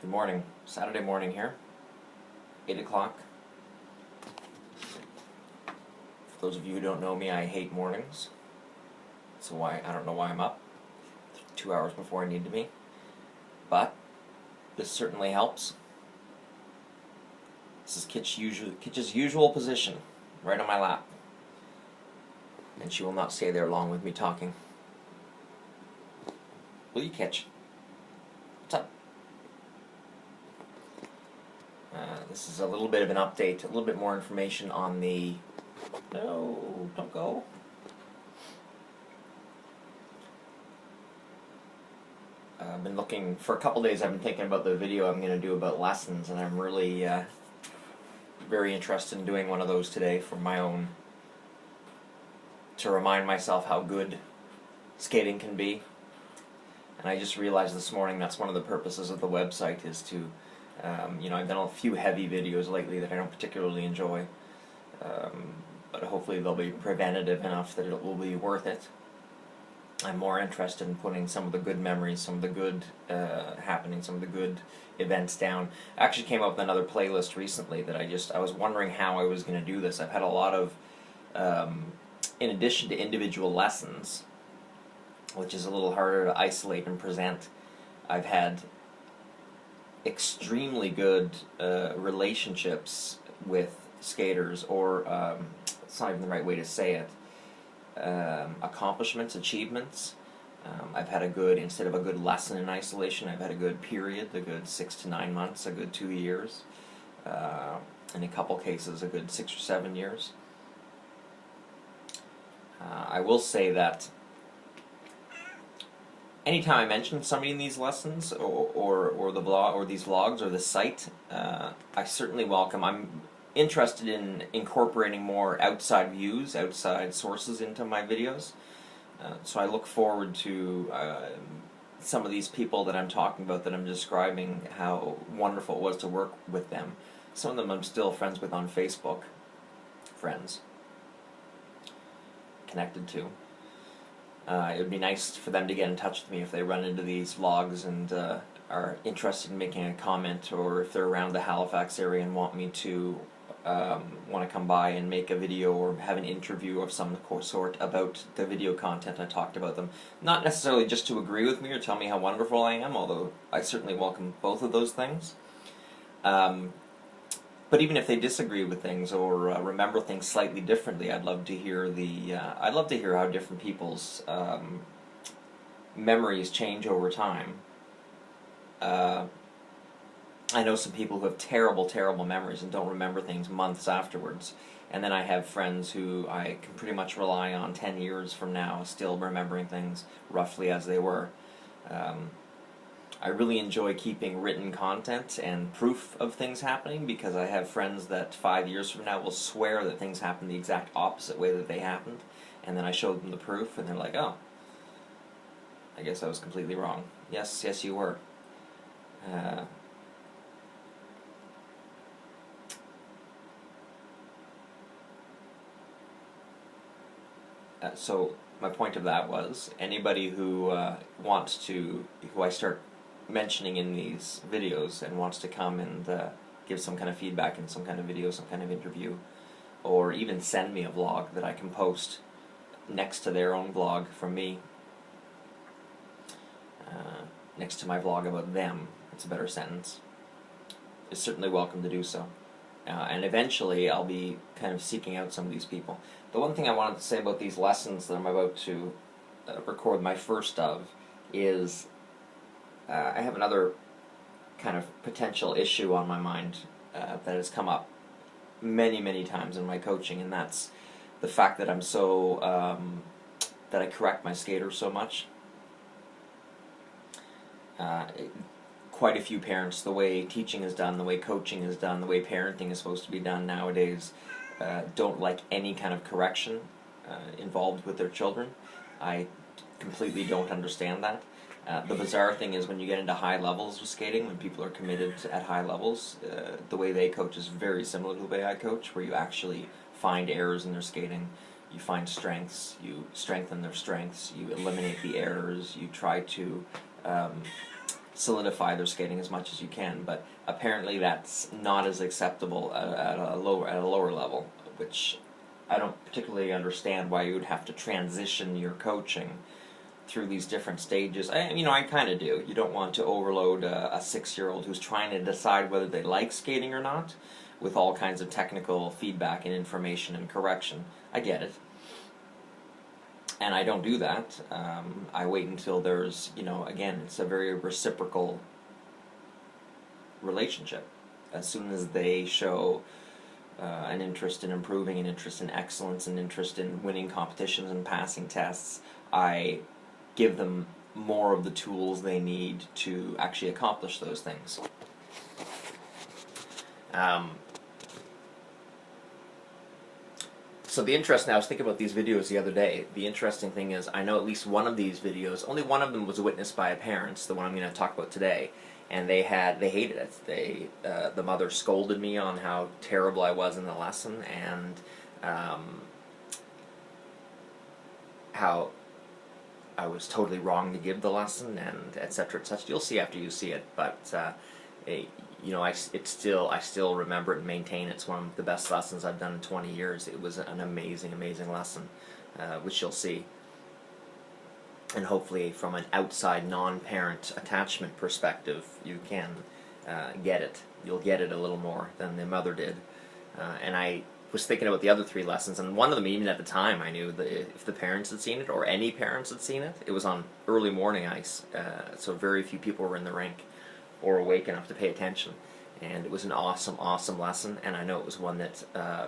Good morning. Saturday morning here, 8 o'clock. For those of you who don't know me, I hate mornings. So I don't know why I'm up 2 hours before I need to be. But this certainly helps. This is Kitch's usual position, right on my lap. And she will not stay there long with me talking. Will you, Kitch? What's up? This is a little bit of an update, a little bit more information on the... No, don't go. I've been looking, for a couple days I've been thinking about the video I'm going to do about lessons, and I'm really very interested in doing one of those today for my own, to remind myself how good skating can be. And I just realized this morning that's one of the purposes of the website, is to I've done a few heavy videos lately that I don't particularly enjoy, but hopefully they'll be preventative enough that it will be worth it. I'm more interested in putting some of the good memories, some of the good happenings, some of the good events down. I actually came up with another playlist recently that I was wondering how I was going to do this. I've had a lot of, in addition to individual lessons, which is a little harder to isolate and present, I've had extremely good relationships with skaters, or it's not even the right way to say it, accomplishments, achievements. I've had a good, instead of a good lesson in isolation, I've had a good period, a good 6 to 9 months, a good 2 years, in a couple cases a good 6 or 7 years. I will say that anytime I mention somebody in these lessons, or the vlog, or these vlogs, or the site, I certainly welcome. I'm interested in incorporating more outside views, outside sources into my videos. So I look forward to some of these people that I'm talking about, that I'm describing how wonderful it was to work with them. Some of them I'm still friends with on Facebook. Friends. Connected to. It would be nice for them to get in touch with me if they run into these vlogs and are interested in making a comment, or if they're around the Halifax area and want me to want to come by and make a video or have an interview of some sort about the video content I talked about them. Not necessarily just to agree with me or tell me how wonderful I am, although I certainly welcome both of those things. But even if they disagree with things, or remember things slightly differently, I'd love to hear how different people's memories change over time. I know some people who have terrible, terrible memories and don't remember things months afterwards. And then I have friends who I can pretty much rely on 10 years from now still remembering things roughly as they were. I really enjoy keeping written content and proof of things happening, because I have friends that 5 years from now will swear that things happened the exact opposite way that they happened, and then I show them the proof and they're like, oh, I guess I was completely wrong. Yes, you were. So my point of that was, anybody who who I start mentioning in these videos and wants to come and give some kind of feedback in some kind of video, some kind of interview, or even send me a vlog that I can post next to their own vlog from me, next to my vlog about them, it's a better sentence, is certainly welcome to do so. And eventually I'll be kind of seeking out some of these people. The one thing I wanted to say about these lessons that I'm about to record my first of is I have another kind of potential issue on my mind that has come up many, many times in my coaching, and that's the fact that I'm so that I correct my skaters so much. Quite a few parents, the way teaching is done, the way coaching is done, the way parenting is supposed to be done nowadays, don't like any kind of correction involved with their children. I completely don't understand that. The bizarre thing is, when you get into high levels with skating, when people are committed at high levels, the way they coach is very similar to the way I coach, where you actually find errors in their skating, you find strengths, you strengthen their strengths, you eliminate the errors, you try to solidify their skating as much as you can, but apparently that's not as acceptable at a lower level, which I don't particularly understand why you would have to transition your coaching through these different stages. I kind of do. You don't want to overload a 6-year-old who's trying to decide whether they like skating or not with all kinds of technical feedback and information and correction. I get it. And I don't do that. I wait until there's, again, it's a very reciprocal relationship. As soon as they show an interest in improving, an interest in excellence, an interest in winning competitions and passing tests, I give them more of the tools they need to actually accomplish those things. So the interest now, I was thinking about these videos the other day. The interesting thing is, I know at least one of these videos, only one of them was witnessed by parents, the one I'm going to talk about today, and they hated it. The mother scolded me on how terrible I was in the lesson, and how I was totally wrong to give the lesson, and etc. etc. You'll see after you see it, but I still remember it and maintain it's one of the best lessons I've done in 20 years. It was an amazing, amazing lesson, which you'll see. And hopefully from an outside non-parent attachment perspective, you can get it. You'll get it a little more than the mother did. And I was thinking about the other 3 lessons, and one of them, even at the time, I knew that if the parents had seen it, or any parents had seen it, it was on early morning ice, so very few people were in the rink or awake enough to pay attention. And it was an awesome, awesome lesson, and I know it was one that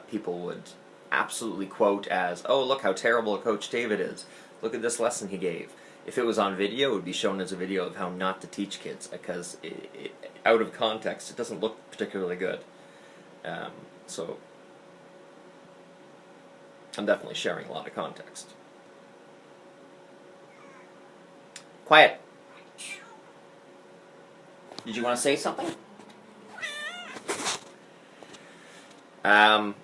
people would absolutely quote as, "Oh, look how terrible a Coach David is. Look at this lesson he gave." If it was on video, it would be shown as a video of how not to teach kids, because out of context, it doesn't look particularly good. So I'm definitely sharing a lot of context. Quiet. Did you want to say something? I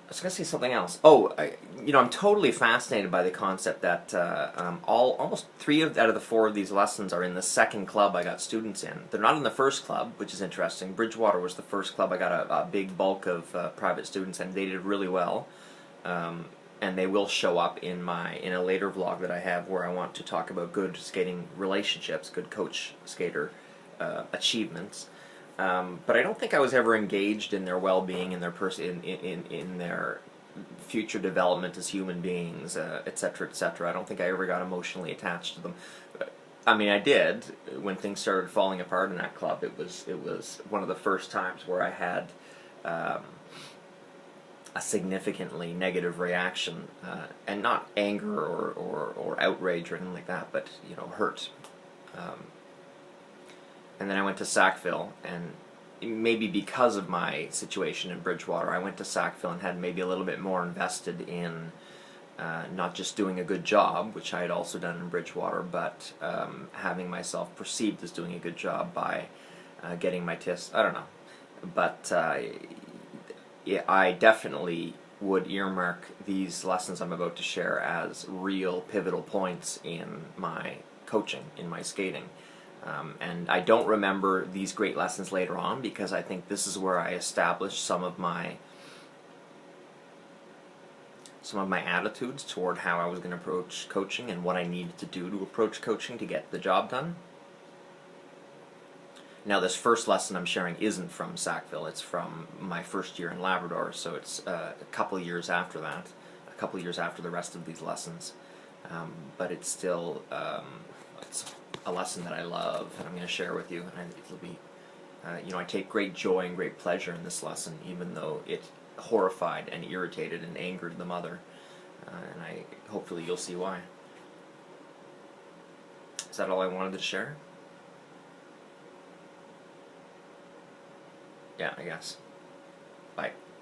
was going to say something else. Oh, I'm totally fascinated by the concept that almost 3 out of the 4 of these lessons are in the second club I got students in. They're not in the first club, which is interesting. Bridgewater was the first club I got a big bulk of private students in. They did really well. And they will show up in a later vlog that I have, where I want to talk about good skating relationships, good coach-skater achievements. But I don't think I was ever engaged in their well-being, in their in their future development as human beings, etc., etc. I don't think I ever got emotionally attached to them. I mean, I did when things started falling apart in that club. It was one of the first times where I had a significantly negative reaction, and not anger or outrage or anything like that, but hurt. And then I went to Sackville, and maybe because of my situation in Bridgewater, I went to Sackville and had maybe a little bit more invested in not just doing a good job, which I had also done in Bridgewater, but having myself perceived as doing a good job by getting my tests. I don't know, but I definitely would earmark these lessons I'm about to share as real pivotal points in my coaching, in my skating. And I don't remember these great lessons later on, because I think this is where I established some of my attitudes toward how I was going to approach coaching and what I needed to do to approach coaching to get the job done. Now, this first lesson I'm sharing isn't from Sackville. It's from my first year in Labrador, so it's a couple of years after that, a couple of years after the rest of these lessons. But it's still it's a lesson that I love, and I'm going to share with you. And it'll be, I take great joy and great pleasure in this lesson, even though it horrified and irritated and angered the mother. And hopefully you'll see why. Is that all I wanted to share? Yeah, I guess.